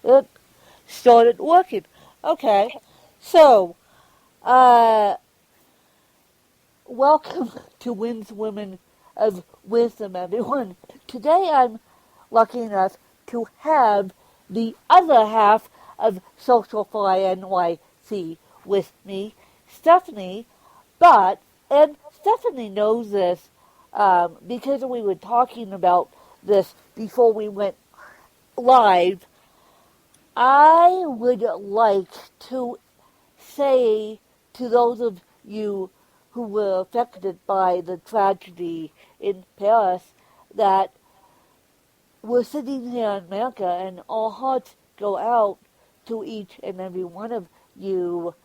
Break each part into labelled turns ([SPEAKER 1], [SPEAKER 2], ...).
[SPEAKER 1] it started working. Okay, so, welcome to Wins Women of Wisdom, everyone. Today I'm lucky enough to have the other half of Social Fly NYC with me, Stephanie. And Stephanie knows this because we were talking about this before we went live. I would like to say to those of you who were affected by the tragedy in Paris that we're sitting here in America and our hearts go out to each and every one of you.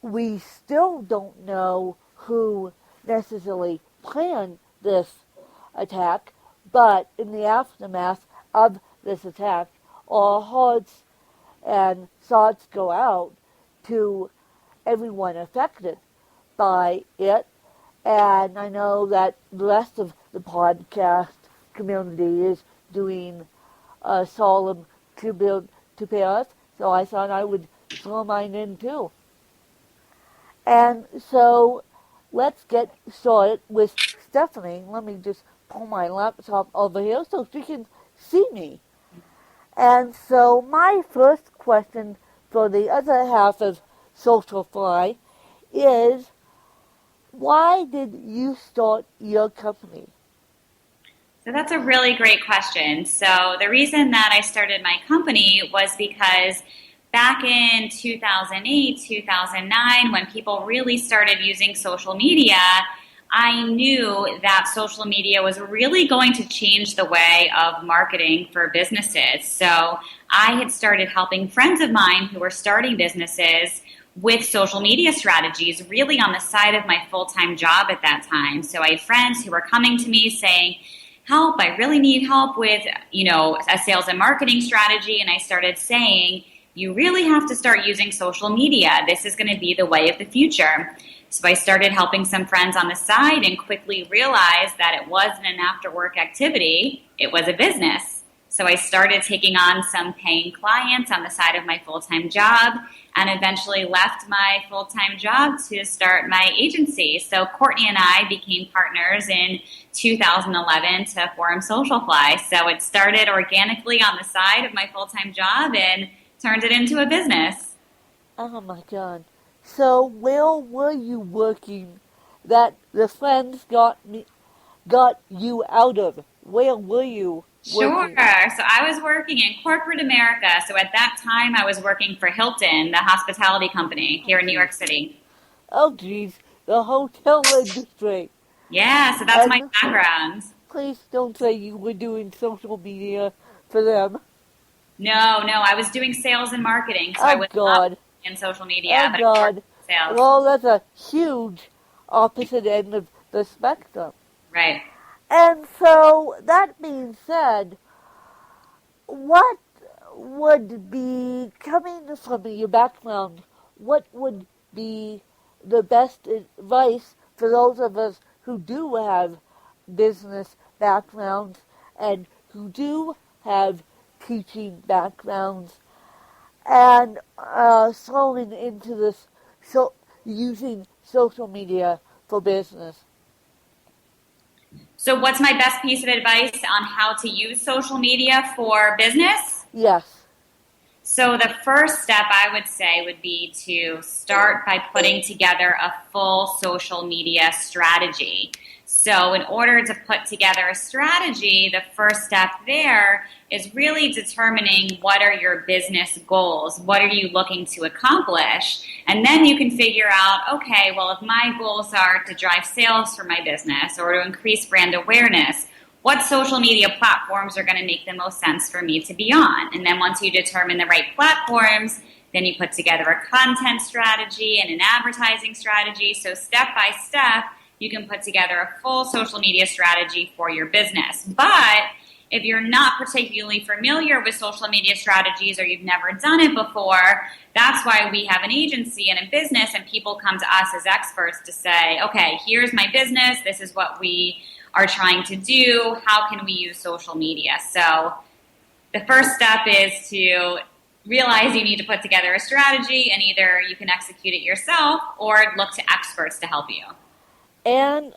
[SPEAKER 1] We still don't know who necessarily planned this attack, but in the aftermath of this attack, our hearts and thoughts go out to everyone affected by it. And I know that the rest of the podcast community is doing a solemn tribute to Paris, so I thought I would throw mine in too. And so let's get started with Stephanie. Let me just pull my laptop over here so she can see me. And so my first question for the other half of Social Fly is, why did you start your company?
[SPEAKER 2] So that's a really great question. So the reason that I started my company was because back in 2008, 2009, when people really started using social media, I knew that social media was really going to change the way of marketing for businesses. So I had started helping friends of mine who were starting businesses with social media strategies really on the side of my full-time job at that time. So I had friends who were coming to me saying, help, I really need help with, a sales and marketing strategy. And I started saying, you really have to start using social media. This is going to be the way of the future. So I started helping some friends on the side and quickly realized that it wasn't an after-work activity. It was a business. So I started taking on some paying clients on the side of my full-time job and eventually left my full-time job to start my agency. So Courtney and I became partners in 2011 to form Social Fly. So it started organically on the side of my full-time job and turned it into a business.
[SPEAKER 1] Oh my God. So where were you working that the friends got you out of? Where were you working?
[SPEAKER 2] Sure. So I was working in corporate America. So at that time, I was working for Hilton, the hospitality company here in New York City.
[SPEAKER 1] Oh, geez. The hotel industry.
[SPEAKER 2] Yeah, so that's my background.
[SPEAKER 1] Please don't say you were doing social media for them.
[SPEAKER 2] No, I was doing sales and marketing. So I was not in social media, but I worked in sales.
[SPEAKER 1] Well, that's a huge opposite end of the spectrum.
[SPEAKER 2] Right.
[SPEAKER 1] And so, that being said, what would be, coming from your background, what would be the best advice for those of us who do have business backgrounds and who do have teaching backgrounds and throwing into this, using social media for business?
[SPEAKER 2] So what's my best piece of advice on how to use social media for business?
[SPEAKER 1] Yes.
[SPEAKER 2] So the first step I would say would be to start by putting together a full social media strategy. So in order to put together a strategy, the first step there is really determining what are your business goals, what are you looking to accomplish, and then you can figure out, okay, well, if my goals are to drive sales for my business or to increase brand awareness, what social media platforms are going to make the most sense for me to be on? And then once you determine the right platforms, then you put together a content strategy and an advertising strategy. So step by step, you can put together a full social media strategy for your business. But if you're not particularly familiar with social media strategies or you've never done it before, that's why we have an agency and a business, and people come to us as experts to say, okay, here's my business, this is what we are trying to do, how can we use social media? So the first step is to realize you need to put together a strategy, and either you can execute it yourself or look to experts to help you.
[SPEAKER 1] And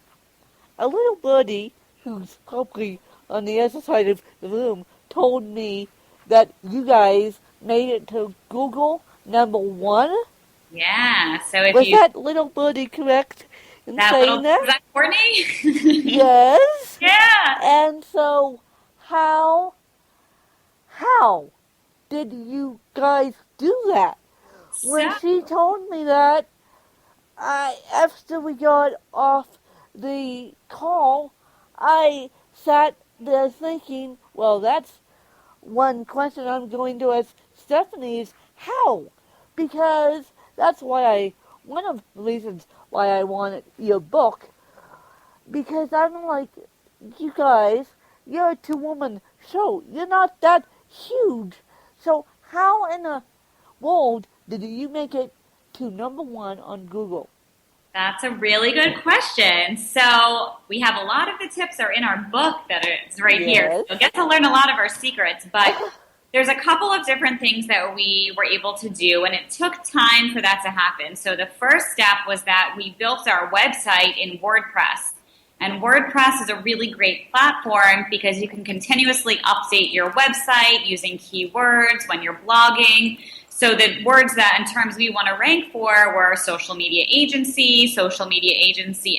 [SPEAKER 1] a little birdie who's probably on the other side of the room told me that you guys made it to Google #1.
[SPEAKER 2] Yeah, so if
[SPEAKER 1] Was
[SPEAKER 2] you...
[SPEAKER 1] that little birdie correct in saying that?
[SPEAKER 2] Is that Courtney?
[SPEAKER 1] Yes.
[SPEAKER 2] Yeah.
[SPEAKER 1] And so how did you guys do that? When she told me that, after we got off the call, I sat there thinking, well, that's one question I'm going to ask Stephanie is how? Because that's one of the reasons why I wanted your book, because I'm like, you guys, you're a two-woman show. You're not that huge. So how in the world did you make it to #1 on Google?
[SPEAKER 2] That's a really good question. So we have a lot of the tips are in our book that is right here. So you'll get to learn a lot of our secrets, but there's a couple of different things that we were able to do, and it took time for that to happen. So the first step was that we built our website in WordPress. And WordPress is a really great platform because you can continuously update your website using keywords when you're blogging. So the words that in terms we want to rank for were social media agency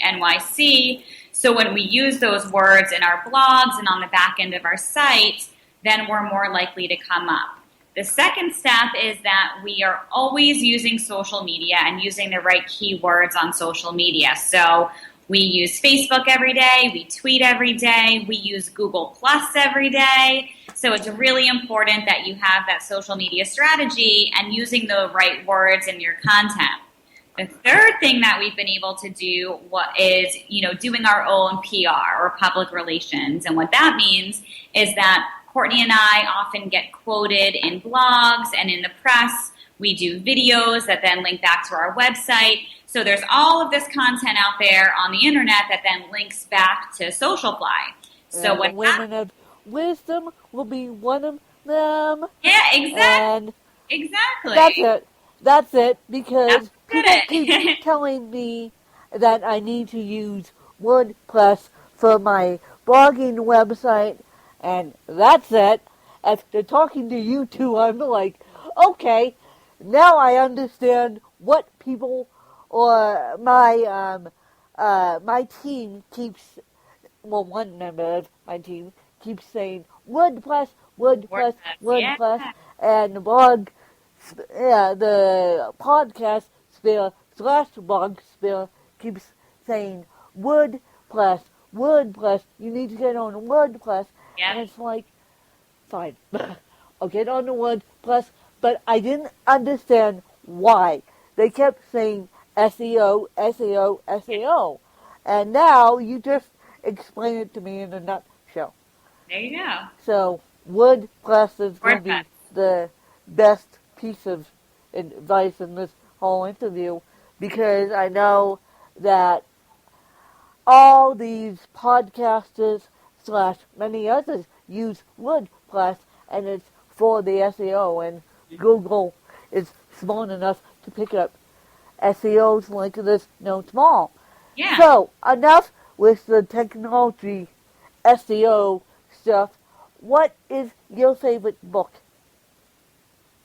[SPEAKER 2] NYC. So when we use those words in our blogs and on the back end of our site, then we're more likely to come up. The second step is that we are always using social media and using the right keywords on social media. So we use Facebook every day, we tweet every day, we use Google Plus every day. So it's really important that you have that social media strategy and using the right words in your content. The third thing that we've been able to do is, doing our own PR or public relations. And what that means is that Courtney and I often get quoted in blogs and in the press. We do videos that then link back to our website. So there's all of this content out there on the internet that then links back to Socialfly. So
[SPEAKER 1] and when Women of Wisdom will be one of them.
[SPEAKER 2] Yeah, exactly.
[SPEAKER 1] Exactly. That's it. Because people keep telling me that I need to use WordPress for my blogging website, and that's it. After talking to you two, I'm like, okay, now I understand what people or my team keeps, one member of my team keeps saying WordPress,
[SPEAKER 2] yeah.
[SPEAKER 1] and the blog, the podcast spell / blog spell keeps saying WordPress, you need to get on WordPress, and it's like, fine, I'll get on the WordPress, but I didn't understand why. They kept saying SEO, and now you just explain it to me in a nutshell.
[SPEAKER 2] There you go.
[SPEAKER 1] So WordPress is going to be the best piece of advice in this whole interview, because I know that all these podcasters / many others use WordPress, and it's for the SEO, and Google is smart enough to pick up SEOs like this small.
[SPEAKER 2] Yeah.
[SPEAKER 1] So enough with the technology SEO stuff. What is your favorite book?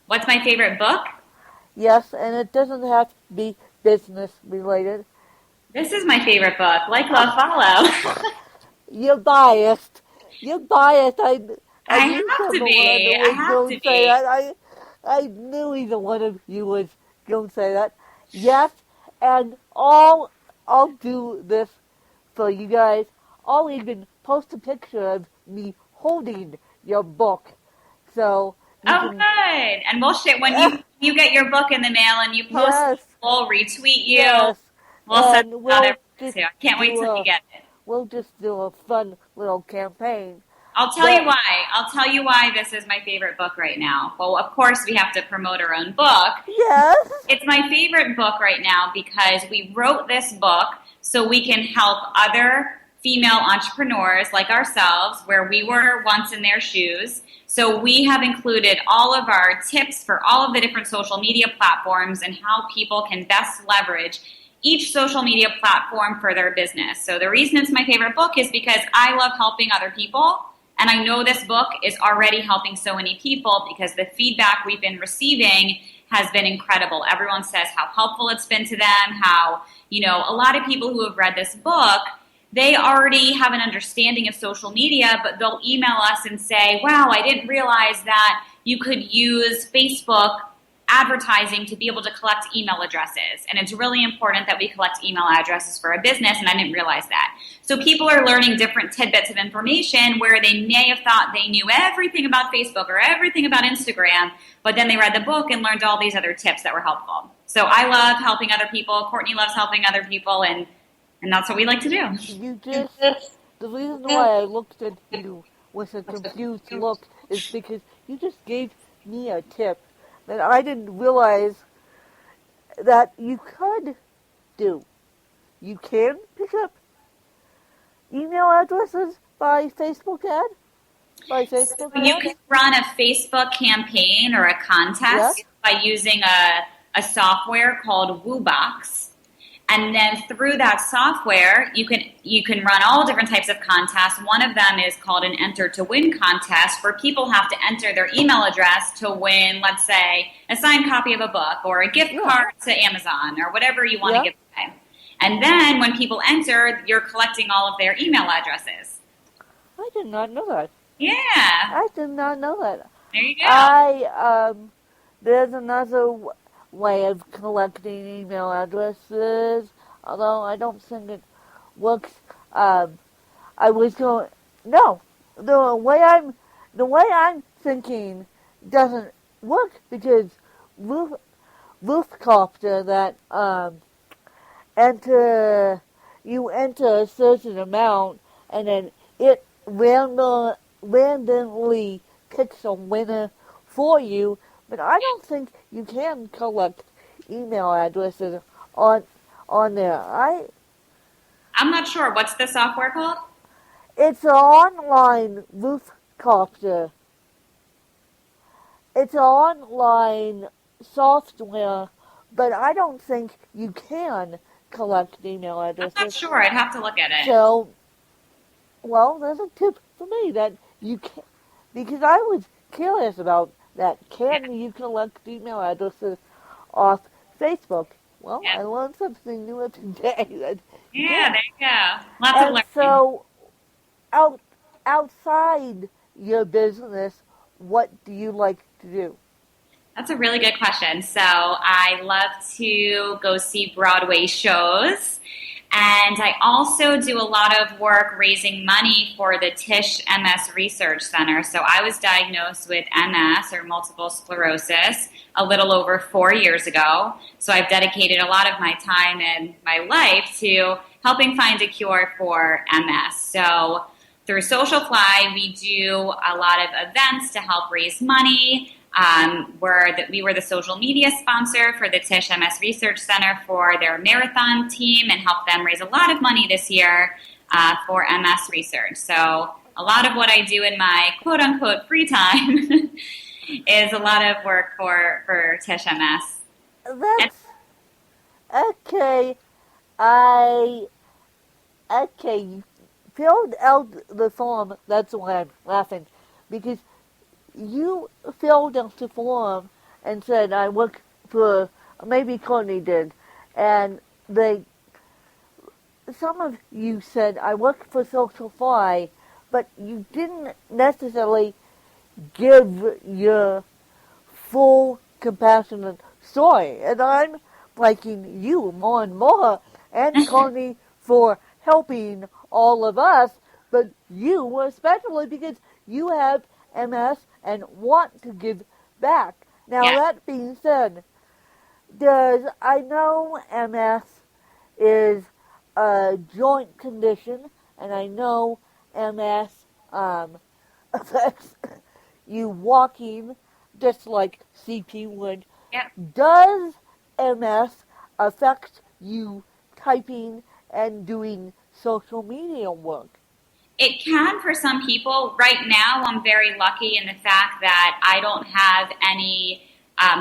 [SPEAKER 2] What's my favorite book?
[SPEAKER 1] Yes, and it doesn't have to be business related.
[SPEAKER 2] This is my favorite book. Like, Love, Follow.
[SPEAKER 1] You're biased. I
[SPEAKER 2] have to be.
[SPEAKER 1] I knew either one of you was going to say that. Yes, and I'll do this for you guys. I'll even post a picture of me holding your book. So
[SPEAKER 2] good. And we'll share when you get your book in the mail and you post it, we'll retweet you.
[SPEAKER 1] Yes.
[SPEAKER 2] We'll send it out everywhere too. I can't wait till you get it.
[SPEAKER 1] We'll just do a fun little campaign.
[SPEAKER 2] I'll tell you why. I'll tell you why this is my favorite book right now. Well, of course, we have to promote our own book.
[SPEAKER 1] Yes.
[SPEAKER 2] It's my favorite book right now because we wrote this book so we can help other female entrepreneurs like ourselves, where we were once in their shoes. So we have included all of our tips for all of the different social media platforms and how people can best leverage each social media platform for their business. So the reason it's my favorite book is because I love helping other people. And I know this book is already helping so many people because the feedback we've been receiving has been incredible. Everyone says how helpful it's been to them, how, a lot of people who have read this book, they already have an understanding of social media, but they'll email us and say, wow, I didn't realize that you could use Facebook advertising to be able to collect email addresses. And it's really important that we collect email addresses for a business, and I didn't realize that. So people are learning different tidbits of information where they may have thought they knew everything about Facebook or everything about Instagram, but then they read the book and learned all these other tips that were helpful. So I love helping other people. Courtney loves helping other people, and that's what we like to do.
[SPEAKER 1] The reason why I looked at you with a confused look is because you just gave me a tip that I didn't realize that you could do. You can pick up email addresses by Facebook ad?
[SPEAKER 2] So you can run a Facebook campaign or a contest by using a software called WooBox. And then through that software, you can run all different types of contests. One of them is called an Enter to Win contest, where people have to enter their email address to win, let's say, a signed copy of a book or a gift card to Amazon or whatever you want to give away. And then when people enter, you're collecting all of their email addresses.
[SPEAKER 1] I did not know that.
[SPEAKER 2] Yeah.
[SPEAKER 1] I did not know that.
[SPEAKER 2] There you go.
[SPEAKER 1] There's another way of collecting email addresses, although I don't think it works. The way I'm thinking doesn't work because Roofcopter that you enter a certain amount and then it randomly picks a winner for you. But I don't think you can collect email addresses on there.
[SPEAKER 2] I'm not sure. What's the software called?
[SPEAKER 1] It's an online Roofcopter. It's an online software, but I don't think you can collect email addresses.
[SPEAKER 2] I'm not sure. I'd have to look at it.
[SPEAKER 1] So, there's a tip for me that you can, because I was curious about that. Can you collect email addresses off Facebook? Well, I learned something new today.
[SPEAKER 2] There you go. Lots of learning.
[SPEAKER 1] So, outside your business, what do you like to do?
[SPEAKER 2] That's a really good question. So I love to go see Broadway shows. And I also do a lot of work raising money for the Tisch MS Research Center. So I was diagnosed with MS, or multiple sclerosis, a little over 4 years ago. So I've dedicated a lot of my time and my life to helping find a cure for MS. So through Socialfly, we do a lot of events to help raise money. We were the social media sponsor for the Tisch MS Research Center for their marathon team and helped them raise a lot of money this year for MS research. So a lot of what I do in my quote-unquote free time is a lot of work for Tisch MS.
[SPEAKER 1] That's okay. You filled out the form. That's why I'm laughing, because you filled out the form and said, I work for, maybe Courtney did, and some of you said, I work for Socialfly, but you didn't necessarily give your full, compassionate story. And I'm liking you more and more, and Courtney for helping all of us, but you especially because you have MS and want to give back. Now, that being said, I know MS is a joint condition, and I know MS affects you walking just like CP would.
[SPEAKER 2] Yep.
[SPEAKER 1] Does MS affect you typing and doing social media work?
[SPEAKER 2] It can for some people. Right now, I'm very lucky in the fact that I don't have any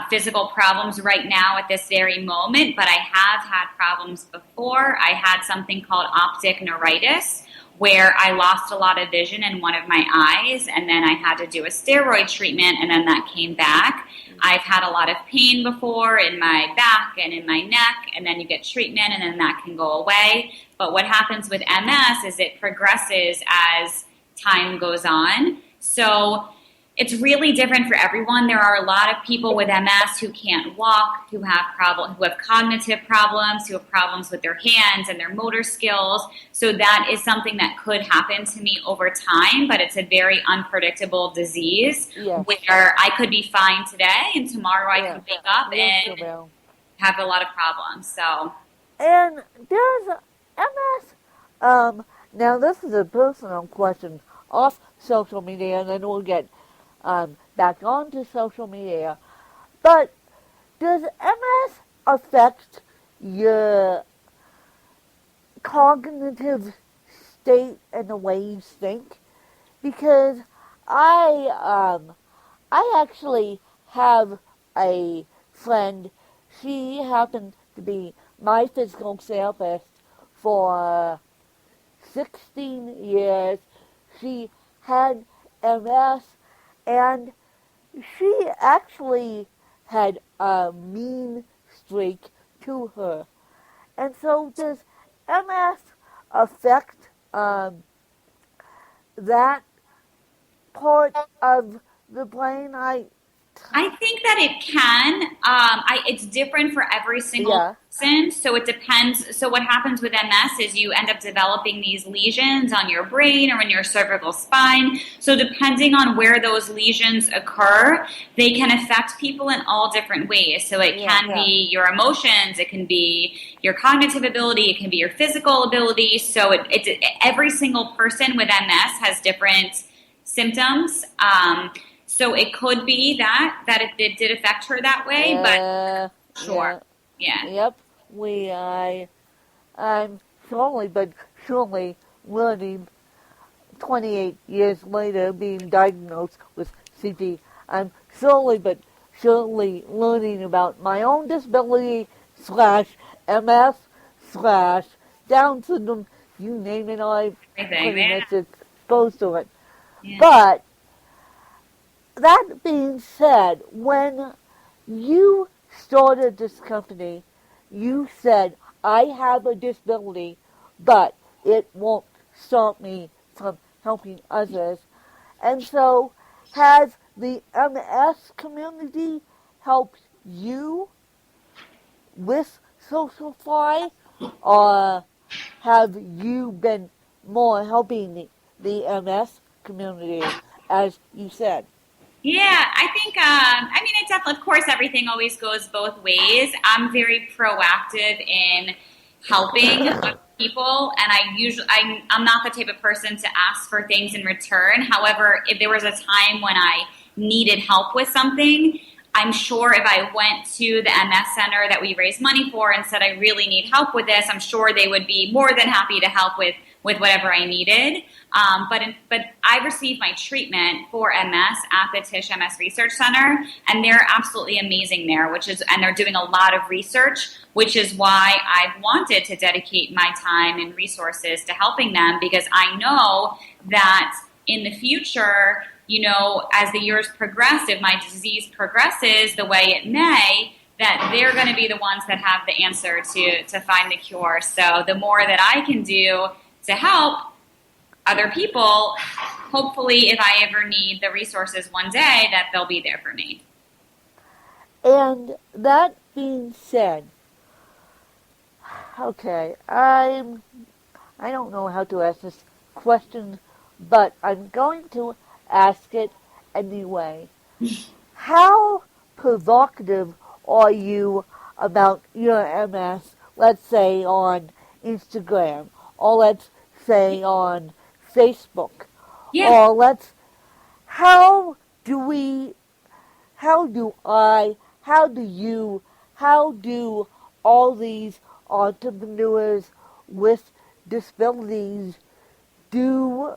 [SPEAKER 2] physical problems right now at this very moment, but I have had problems before. I had something called optic neuritis, where I lost a lot of vision in one of my eyes, and then I had to do a steroid treatment, and then that came back. I've had a lot of pain before in my back and in my neck, and then you get treatment, and then that can go away. But what happens with MS is it progresses as time goes on. So it's really different for everyone. There are a lot of people with MS who can't walk, who have cognitive problems, who have problems with their hands and their motor skills. So that is something that could happen to me over time, but it's a very unpredictable disease where I could be fine today and tomorrow I could wake up and have a lot of problems. So,
[SPEAKER 1] and does MS, now this is a personal question off social media, and then we'll get back onto social media. But does MS affect your cognitive state and the way you think? Because I actually have a friend. She happened to be my physical therapist for 16 years. She had MS, and she actually had a mean streak to her. And so does MS affect that part of the brain?
[SPEAKER 2] I think that it can. It's different for every single person, so it depends. So what happens with MS is you end up developing these lesions on your brain or in your cervical spine. So depending on where those lesions occur, they can affect people in all different ways. So it can be your emotions, it can be your cognitive ability, it can be your physical ability. So every single person with MS has different symptoms. So it could be that it did affect her that way, but sure. Yeah.
[SPEAKER 1] Yep. I'm slowly but surely learning, 28 years later, being diagnosed with CP. I'm slowly but surely learning about my own disability / MS / Down syndrome, you name it, I'm pretty much exposed to it.
[SPEAKER 2] Yeah.
[SPEAKER 1] But that being said, when you started this company, you said, I have a disability, but it won't stop me from helping others. And so, has the MS community helped you with SocialFly, or have you been more helping the MS community, as you said?
[SPEAKER 2] Yeah, I think, it's definitely, of course, everything always goes both ways. I'm very proactive in helping other people, and I'm not the type of person to ask for things in return. However, if there was a time when I needed help with something, I'm sure if I went to the MS Center that we raise money for and said, I really need help with this, I'm sure they would be more than happy to help with whatever I needed. But I received my treatment for MS at the Tisch MS Research Center, and they're absolutely amazing there, and they're doing a lot of research, which is why I've wanted to dedicate my time and resources to helping them, because I know that in the future, as the years progress, if my disease progresses the way it may, that they're going to be the ones that have the answer to find the cure. So the more that I can do to help other people, hopefully if I ever need the resources one day, that they'll be there for me.
[SPEAKER 1] And that being said, okay, I don't know how to ask this question, but I'm going to ask it anyway. How provocative are you about your MS, let's say on Instagram, or let's say on Facebook, or how do all these entrepreneurs with disabilities do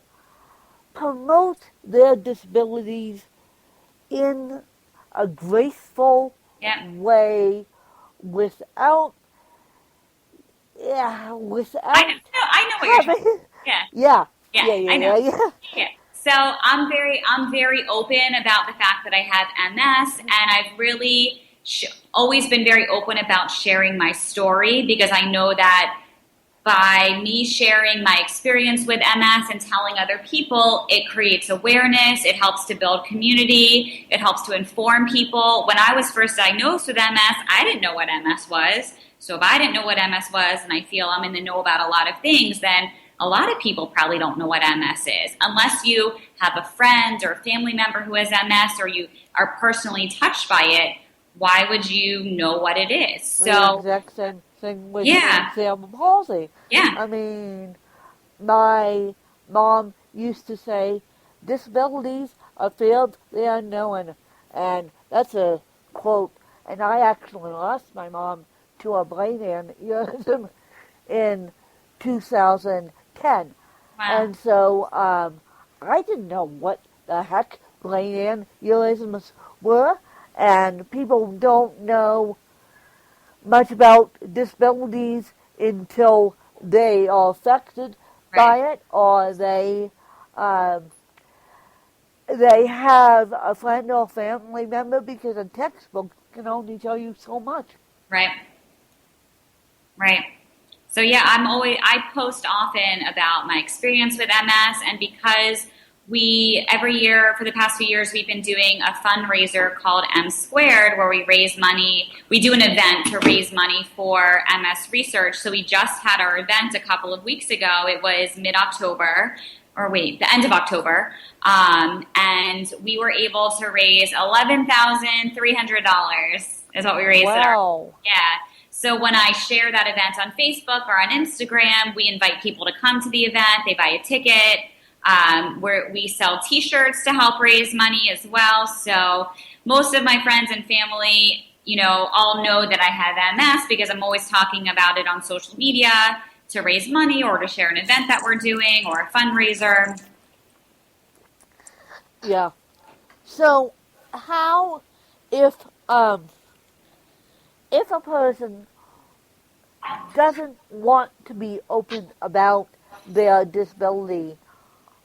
[SPEAKER 1] promote their disabilities in a graceful way without
[SPEAKER 2] I know what you're saying. Yeah. I know. Yeah. So I'm very open about the fact that I have MS, and I've really always been very open about sharing my story, because I know that by me sharing my experience with MS and telling other people, it creates awareness, it helps to build community, it helps to inform people. When I was first diagnosed with MS, I didn't know what MS was. So if I didn't know what MS was, and I feel I'm in the know about a lot of things, then a lot of people probably don't know what MS is. Unless you have a friend or a family member who has MS, or you are personally touched by it, why would you know what it is? So
[SPEAKER 1] the exact same thing with cerebral palsy.
[SPEAKER 2] Yeah.
[SPEAKER 1] I mean, my mom used to say, disabilities are fear of the unknown. And that's a quote. And I actually lost my mom to a brain aneurysm in 2010.
[SPEAKER 2] Wow.
[SPEAKER 1] And so I didn't know what the heck brain aneurysms were, and people don't know much about disabilities until they are affected by it, or they have a friend or family member, because a textbook can only tell you so much.
[SPEAKER 2] Right. So yeah, I post often about my experience with MS, and because every year for the past few years, we've been doing a fundraiser called M Squared, where we raise money. We do an event to raise money for MS research. So we just had our event a couple of weeks ago. It was the end of October. And we were able to raise $11,300 is what we raised.
[SPEAKER 1] Wow.
[SPEAKER 2] So when I share that event on Facebook or on Instagram, we invite people to come to the event. They buy a ticket. We sell T-shirts to help raise money as well. So most of my friends and family, all know that I have MS, because I'm always talking about it on social media to raise money or to share an event that we're doing or a fundraiser.
[SPEAKER 1] Yeah. So how, if a person doesn't want to be open about their disability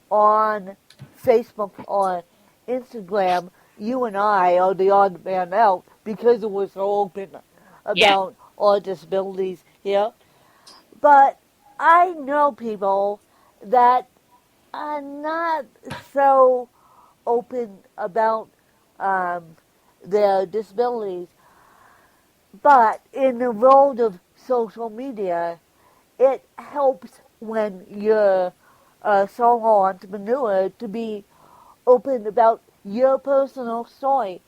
[SPEAKER 1] on Facebook or Instagram, you and I are the odd man out because we're so open about our disabilities here. But I know people that are not so open about their disabilities. But in the world of social media, it helps when you're a solo entrepreneur to be open about your personal story.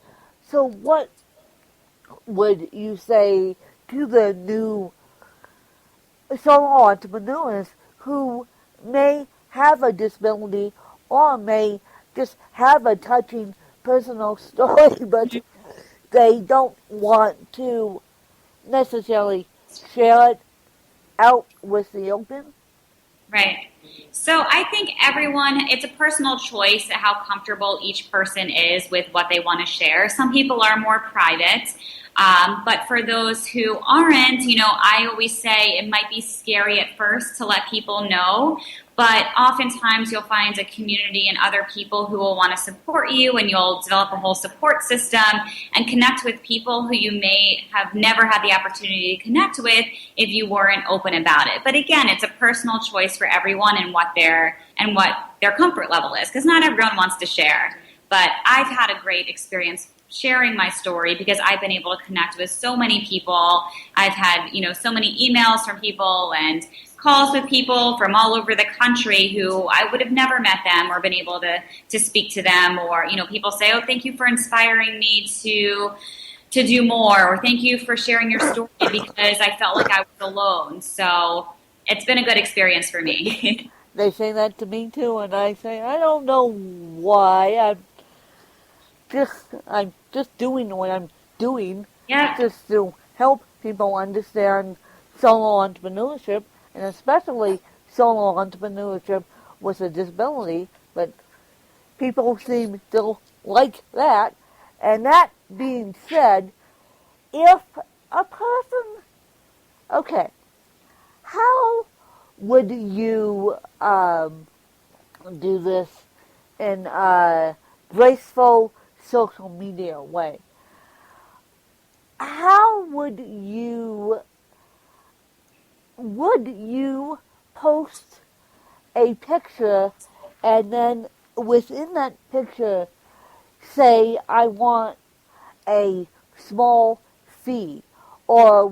[SPEAKER 1] So what would you say to the new solo entrepreneurs who may have a disability or may just have a touching personal story, but they don't want to necessarily share it out with the open?
[SPEAKER 2] Right. So I think it's a personal choice how comfortable each person is with what they want to share. Some people are more private. But for those who aren't, I always say it might be scary at first to let people know, but oftentimes you'll find a community and other people who will want to support you, and you'll develop a whole support system and connect with people who you may have never had the opportunity to connect with if you weren't open about it. But again, it's a personal choice for everyone and what their comfort level is, because not everyone wants to share. But I've had a great experience sharing my story because I've been able to connect with so many people. I've had, so many emails from people and calls with people from all over the country who I would have never met them or been able to speak to them. Or, people say, oh, thank you for inspiring me to do more, or thank you for sharing your story because I felt like I was alone. So it's been a good experience for me.
[SPEAKER 1] They say that to me too, and I say, I don't know why. I'm just doing what I'm doing, just to help people understand solo entrepreneurship, and especially solo entrepreneurship with a disability, but people seem to like that. And that being said, if a person, okay, how would you do this in a graceful social media way? How would you post a picture and then within that picture say, I want a small fee? Or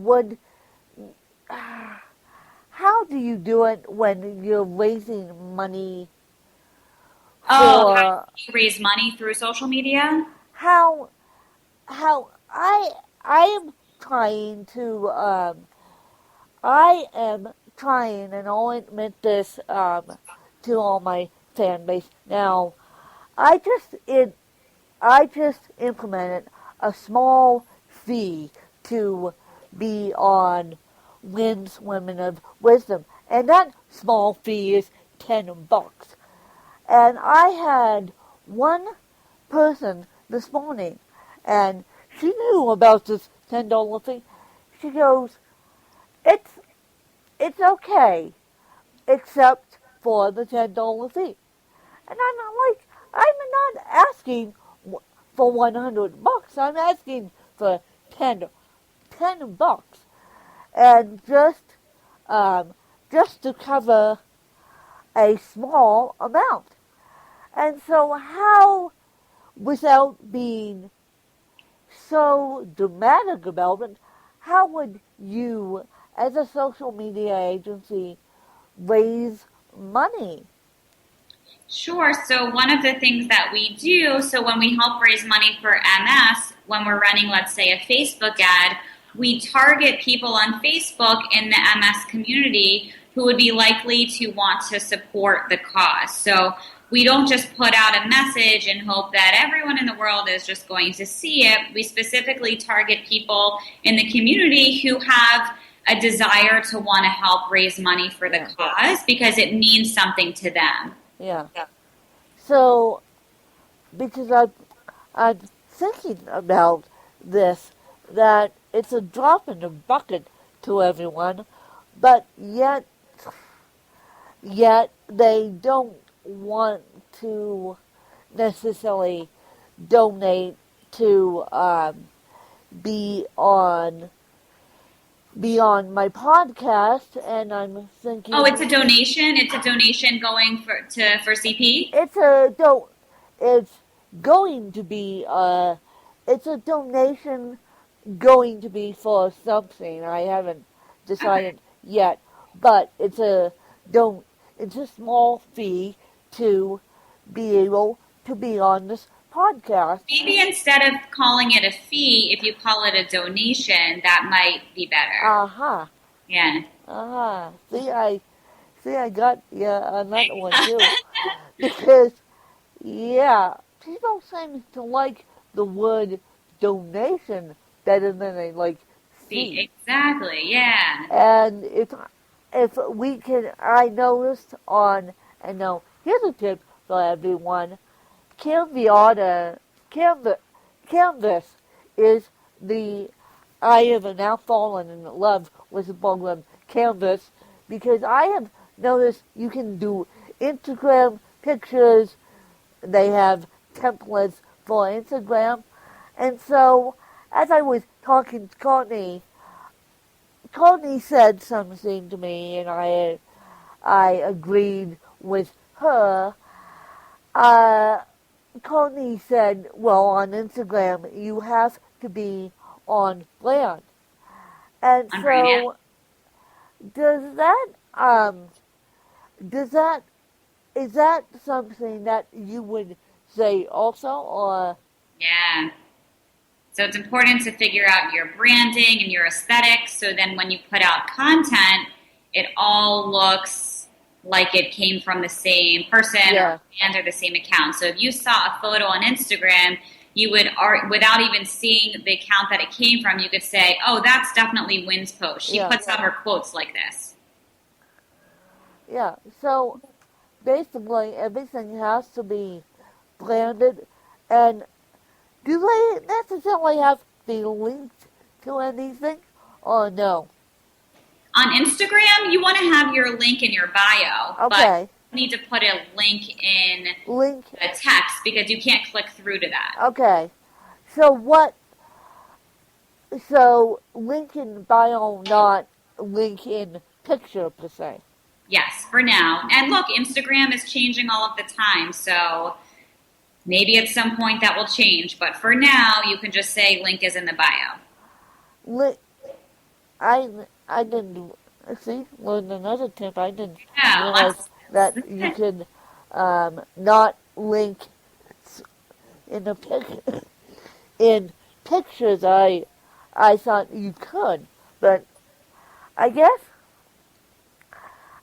[SPEAKER 1] how do you do it when you're raising money for...
[SPEAKER 2] Oh, how do you raise money through social media?
[SPEAKER 1] How I am trying to and I'll admit this to all my fan base. Now, I just implemented a small fee to be on Wynn's Women of Wisdom, and that small fee is $10. And I had one person this morning, and she knew about this $10 fee. She goes, it's okay, except for the $10 fee. And I'm like, I'm not asking for $100. I'm asking for $10. And just to cover a small amount. And so how, without being so dramatic about it, how would you, as a social media agency, raise money?
[SPEAKER 2] Sure. So one of the things that we do, so when we help raise money for MS, when we're running, let's say, a Facebook ad, we target people on Facebook in the MS community who would be likely to want to support the cause. So we don't just put out a message and hope that everyone in the world is just going to see it. We specifically target people in the community who have a desire to want to help raise money for the cause because it means something to them.
[SPEAKER 1] Yeah. So, because I'm thinking about this, that it's a drop in the bucket to everyone, but yet they don't want to necessarily donate to be on my podcast, and I'm thinking...
[SPEAKER 2] Oh, it's a donation? It's a donation going for CP?
[SPEAKER 1] It's going to be it's a donation going to be for something. I haven't decided yet, but it's a small fee to be able to be on this podcast.
[SPEAKER 2] Maybe instead of calling it a fee, if you call it a donation, that might be better. Yeah.
[SPEAKER 1] See, I got on that one too. Because, people seem to like the word donation better than they like fee.
[SPEAKER 2] Exactly, yeah.
[SPEAKER 1] And if we can, I noticed and now here's a tip for everyone. Canvas is I have now fallen in love with the program Canvas, because I have noticed you can do Instagram pictures. They have templates for Instagram. And so, as I was talking to Courtney said something to me, and I agreed with her. Courtney said, well, on Instagram, you have to be on brand. And so, is that something that you would say also, or?
[SPEAKER 2] Yeah. So it's important to figure out your branding and your aesthetics, so then when you put out content, it all looks like it came from the same person or the same account. So if you saw a photo on Instagram, you would, without even seeing the account that it came from, you could say, oh, that's definitely Wynn's post. She puts out her quotes like this.
[SPEAKER 1] Yeah. So basically, everything has to be branded. And do they necessarily have to be linked to anything? Or no?
[SPEAKER 2] On Instagram, you want to have your link in your bio, but
[SPEAKER 1] Okay.
[SPEAKER 2] you need to put a link in
[SPEAKER 1] Link.
[SPEAKER 2] the text because you can't click through to that.
[SPEAKER 1] Okay. So what? So link in bio, not link in picture per se.
[SPEAKER 2] Yes, for now. And look, Instagram is changing all of the time, so maybe at some point that will change. But for now, you can just say link is in the bio.
[SPEAKER 1] Link. I didn't see. Learned another tip. I didn't
[SPEAKER 2] Yeah,
[SPEAKER 1] realize that
[SPEAKER 2] that's
[SPEAKER 1] you could not link in a pic in pictures. I thought you could, but I guess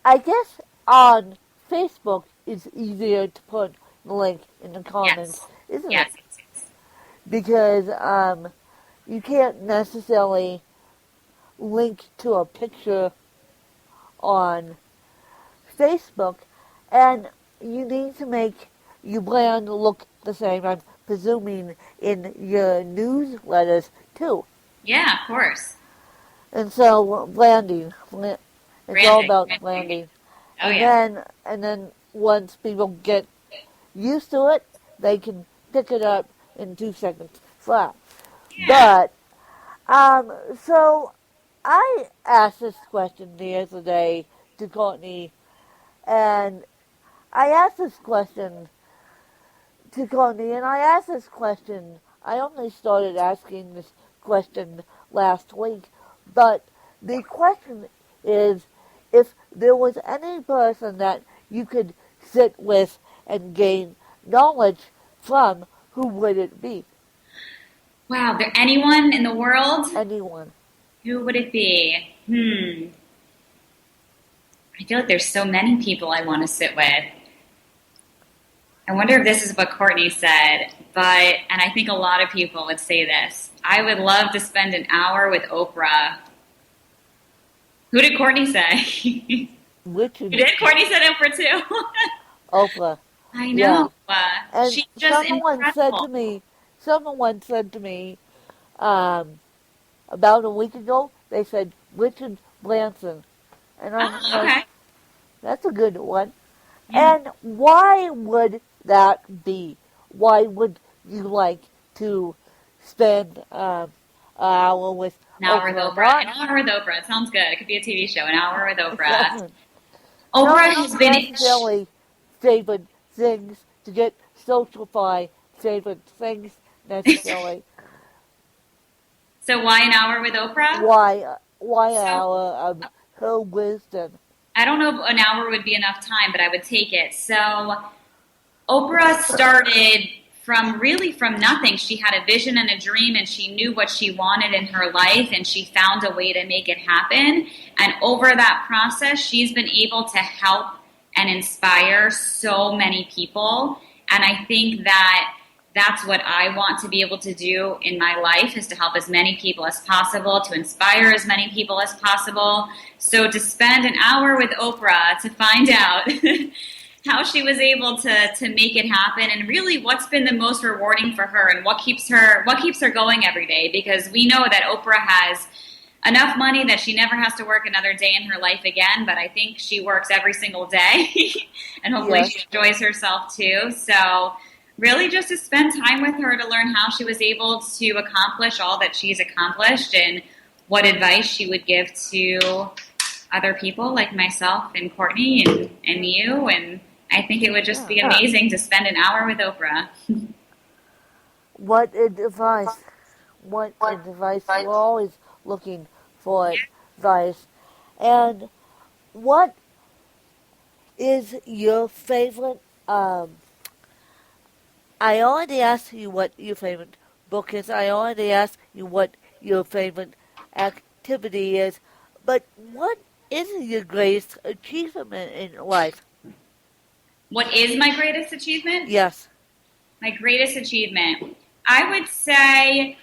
[SPEAKER 1] I guess on Facebook it's easier to put the link in the comments,
[SPEAKER 2] yes,
[SPEAKER 1] isn't it?
[SPEAKER 2] yes, yes.
[SPEAKER 1] Because you can't necessarily link to a picture on Facebook, and you need to make your brand look the same. I'm presuming in your newsletters too.
[SPEAKER 2] Yeah, of course.
[SPEAKER 1] And so branding, it's all
[SPEAKER 2] Branding,
[SPEAKER 1] about
[SPEAKER 2] branding.
[SPEAKER 1] branding.
[SPEAKER 2] Oh
[SPEAKER 1] And
[SPEAKER 2] yeah,
[SPEAKER 1] then once people get used to it, they can pick it up in 2 seconds flat.
[SPEAKER 2] yeah.
[SPEAKER 1] But so I asked this question the other day to Courtney, and I asked this question to Courtney, and I asked this question. I only started asking this question last week, but the question is if there was any person that you could sit with and gain knowledge from, who would it be?
[SPEAKER 2] Wow, there anyone in the world?
[SPEAKER 1] Anyone.
[SPEAKER 2] Who would it be? I feel like there's so many people I want to sit with. I wonder if this is what Courtney said, and I think a lot of people would say this. I would love to spend an hour with Oprah. Who did Courtney say? Who
[SPEAKER 1] Richard.
[SPEAKER 2] did? Courtney said Oprah too.
[SPEAKER 1] Oprah.
[SPEAKER 2] I
[SPEAKER 1] Yeah.
[SPEAKER 2] know.
[SPEAKER 1] And
[SPEAKER 2] She's just incredible.
[SPEAKER 1] someone said to me, about a week ago, they said Richard Branson. And I'm
[SPEAKER 2] Oh,
[SPEAKER 1] like,
[SPEAKER 2] okay.
[SPEAKER 1] that's a good one.
[SPEAKER 2] Yeah.
[SPEAKER 1] And why would that be? Why would you like to spend an hour with
[SPEAKER 2] An hour with
[SPEAKER 1] Oprah?
[SPEAKER 2] Oprah. An hour with Oprah. It sounds good. It could be a TV show. An hour with Oprah.
[SPEAKER 1] Not,
[SPEAKER 2] Oprah
[SPEAKER 1] not
[SPEAKER 2] has been.
[SPEAKER 1] necessarily favorite things to get social by favorite things necessarily.
[SPEAKER 2] So why an hour with Oprah?
[SPEAKER 1] Why an
[SPEAKER 2] So
[SPEAKER 1] hour of her wisdom?
[SPEAKER 2] I don't know if an hour would be enough time, but I would take it. So Oprah started from nothing. She had a vision and a dream, and she knew what she wanted in her life, and she found a way to make it happen. And over that process, she's been able to help and inspire so many people. And I think that that's what I want to be able to do in my life, is to help as many people as possible, to inspire as many people as possible. So to spend an hour with Oprah to find out how she was able to make it happen, and really what's been the most rewarding for her, and what keeps her going every day, because we know that Oprah has enough money that she never has to work another day in her life again, but I think she works every single day and hopefully
[SPEAKER 1] Yes.
[SPEAKER 2] she enjoys herself too. So really just to spend time with her to learn how she was able to accomplish all that she's accomplished, and what advice she would give to other people like myself and Courtney and you. And I think it would just be amazing to spend an hour with Oprah.
[SPEAKER 1] What advice? What advice? We're always looking for advice. And what is your favorite? I already asked you what your favorite book is. I already asked you what your favorite activity is. But what is your greatest achievement in life?
[SPEAKER 2] What is my greatest achievement?
[SPEAKER 1] Yes.
[SPEAKER 2] My greatest achievement, I would say,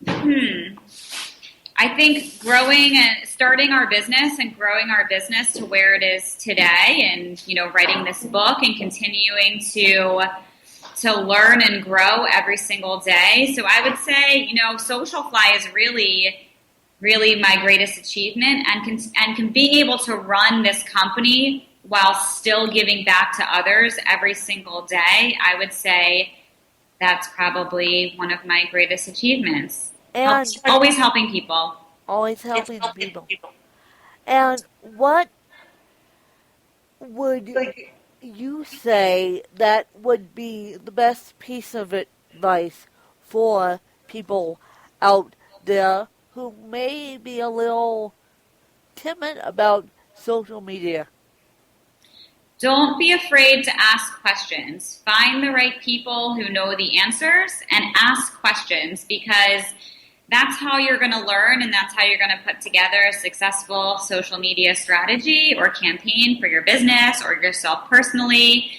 [SPEAKER 2] I I think growing and starting our business and growing our business to where it is today, and writing this book and continuing to learn and grow every single day. So I would say, Socialfly is really, really my greatest achievement, and being able to run this company while still giving back to others every single day, I would say that's probably one of my greatest achievements.
[SPEAKER 1] And
[SPEAKER 2] always helping people.
[SPEAKER 1] Always helping people. And what would you say that would be the best piece of advice for people out there who may be a little timid about social media?
[SPEAKER 2] Don't be afraid to ask questions. Find the right people who know the answers and ask questions, because that's how you're going to learn, and that's how you're going to put together a successful social media strategy or campaign for your business or yourself personally.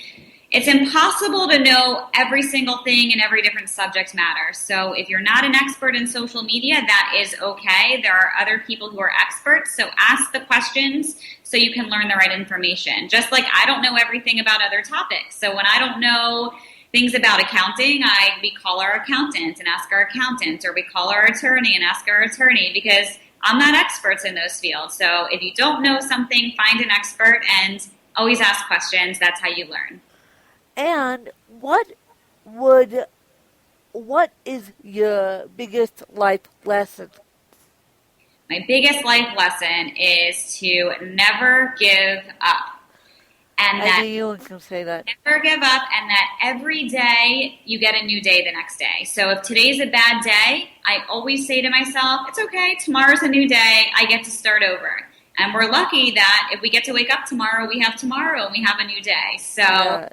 [SPEAKER 2] It's impossible to know every single thing in every different subject matter. So if you're not an expert in social media, that is okay. There are other people who are experts, so ask the questions so you can learn the right information. Just like I don't know everything about other topics. So when I don't know things about accounting, we call our accountant and ask our accountant, or we call our attorney and ask our attorney, because I'm not experts in those fields. So if you don't know something, find an expert and always ask questions. That's how you learn.
[SPEAKER 1] And what is your biggest life lesson?
[SPEAKER 2] My biggest life lesson is to never give up. And
[SPEAKER 1] I knew you were going to say that.
[SPEAKER 2] Never give up, and that every day you get a new day the next day. So if today's a bad day, I always say to myself, it's okay, tomorrow's a new day, I get to start over. And we're lucky that if we get to wake up tomorrow, we have tomorrow and we have a new day. So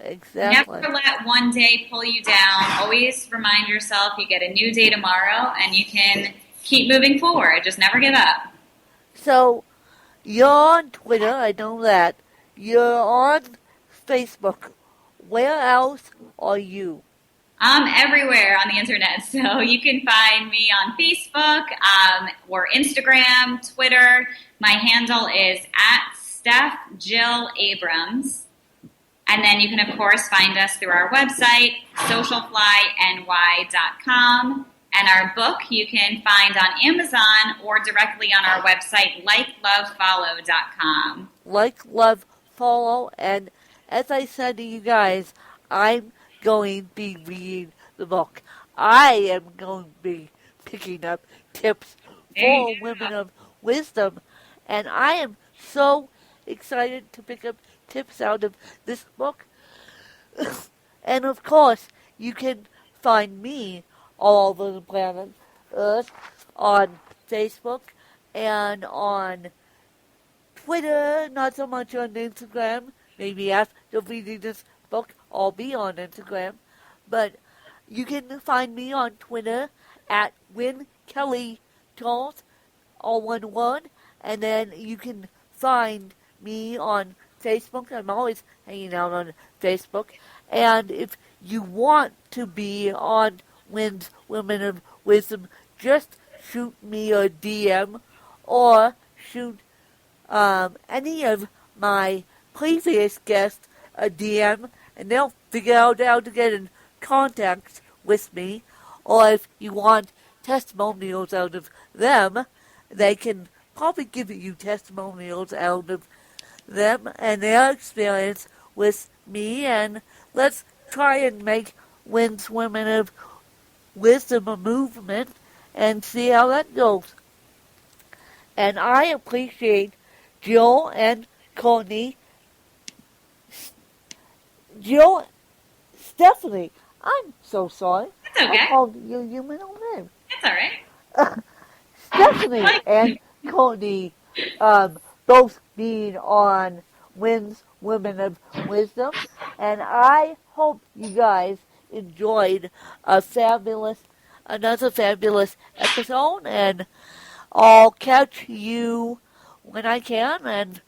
[SPEAKER 1] exactly.
[SPEAKER 2] Never let one day pull you down. Always remind yourself you get a new day tomorrow and you can keep moving forward. Just never give up.
[SPEAKER 1] So you're on Twitter, I know that. You're on Facebook. Where else are you?
[SPEAKER 2] I'm everywhere on the internet, so you can find me on Facebook or Instagram, Twitter. My handle is @StephJillAbrams. And then you can, of course, find us through our website, socialflyny.com. And our book you can find on Amazon or directly on our website, likelovefollow.com.
[SPEAKER 1] Like, love, follow, and as I said to you guys, I'm going to be reading the book. I am going to be picking up tips for women of wisdom, and I am so excited to pick up tips out of this book. And of course, you can find me all over the planet Earth on Facebook and on Twitter, not so much on Instagram. Maybe after reading this book, I'll be on Instagram. But you can find me on Twitter @WinKellyCharles, all one word. And then you can find me on Facebook. I'm always hanging out on Facebook. And if you want to be on Wynn's Women of Wisdom, just shoot me a DM or shoot any of my previous guests a DM, and they'll figure out how to get in contact with me. Or if you want testimonials out of them, they can probably give you testimonials out of them and their experience with me. And let's try and make Wynn's Women of Wisdom a movement and see how that goes. And I appreciate Jill and Courtney. Jill, Stephanie, I'm so sorry.
[SPEAKER 2] That's okay.
[SPEAKER 1] I called you your middle name.
[SPEAKER 2] That's all right.
[SPEAKER 1] Stephanie and Courtney both being on Wynn's Women of Wisdom. And I hope you guys enjoyed another fabulous episode. And I'll catch you when I can and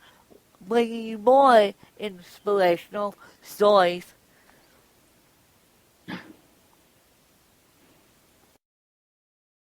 [SPEAKER 1] bring you more inspirational stories.